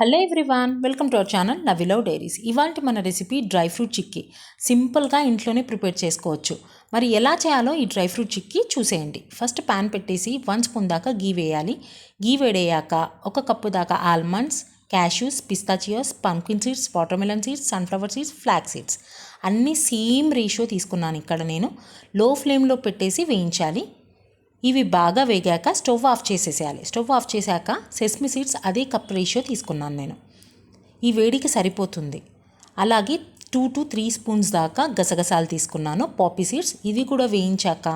Hello everyone, welcome to our channel నవిలవ్ diaries. ఇవాళ మన రెసిపీ డ్రై ఫ్రూట్ చిక్కీ. సింపుల్గా ఇంట్లోనే ప్రిపేర్ చేసుకోవచ్చు. మరి ఎలా చేయాలో ఈ డ్రై ఫ్రూట్ చిక్కీ చూసేయండి. ఫస్ట్ ప్యాన్ పెట్టేసి 1 స్పూన్ దాకా గీ వేయాలి. గీ వేడయ్యాక 1 కప్పు దాకా almonds, cashews, pistachios, pumpkin seeds, watermelon seeds, sunflower seeds, flax seeds అన్నీ సేమ్ రేషియో తీసుకున్నాను. ఇక్కడ నేను లో ఫ్లేమ్లో పెట్టేసి వేయించాలి. ఇవి బాగా వేగాక స్టవ్ ఆఫ్ చేసేసేయాలి. స్టవ్ ఆఫ్ చేశాక సెస్మి సీడ్స్ అదే కప్ రేషియో తీసుకున్నాను నేను. ఈ వేడికి సరిపోతుంది. అలాగే 2 to 3 స్పూన్స్ దాకా గసగసాలు తీసుకున్నాను, పాపీ సీడ్స్. ఇవి కూడా వేయించాక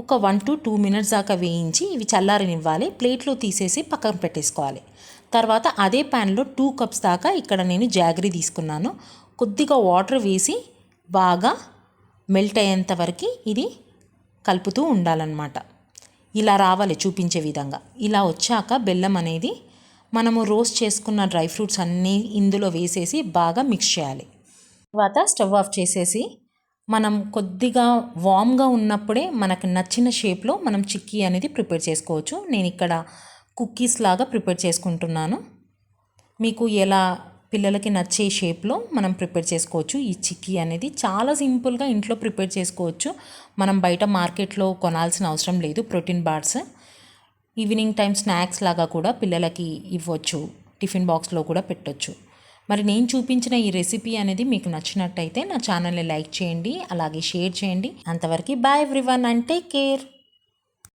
ఒక 1 to 2 మినిట్స్ దాకా వేయించి ఇవి చల్లారనివ్వాలి. ప్లేట్లో తీసేసి పక్కన పెట్టేసుకోవాలి. తర్వాత అదే ప్యాన్లో 2 కప్స్ దాకా ఇక్కడ నేను జాగరీ తీసుకున్నాను. కొద్దిగా వాటర్ వేసి బాగా మెల్ట్ అయ్యేంత వరకు ఇది కలుపుతూ ఉండాలన్నమాట. ఇలా రావాలి చూపించే విధంగా. ఇలా వచ్చాక బెల్లం అనేది మనము రోస్ట్ చేసుకున్న డ్రై ఫ్రూట్స్ అన్నీ ఇందులో వేసేసి బాగా మిక్స్ చేయాలి. తర్వాత స్టవ్ ఆఫ్ చేసేసి మనం కొద్దిగా వామ్గా ఉన్నప్పుడే మనకు నచ్చిన షేప్లో మనం చిక్కీ అనేది ప్రిపేర్ చేసుకోవచ్చు. నేను ఇక్కడ కుక్కీస్ లాగా ప్రిపేర్ చేసుకుంటున్నాను. మీకు ఎలా పిల్లలకి నచ్చే షేప్లో మనం ప్రిపేర్ చేసుకోవచ్చు. ఈ చిక్కీ అనేది చాలా సింపుల్గా ఇంట్లో ప్రిపేర్ చేసుకోవచ్చు. మనం బయట మార్కెట్లో కొనాల్సిన అవసరం లేదు. Protein bars evening time snacks లాగా కూడా పిల్లలకి ఇవ్వచ్చు. టిఫిన్ బాక్స్లో కూడా పెట్టొచ్చు. మరి నేను చూపించిన ఈ రెసిపీ అనేది మీకు నచ్చినట్టయితే నా ఛానల్ని లైక్ చేయండి, అలాగే షేర్ చేయండి. అంతవరకు bye everyone and take care.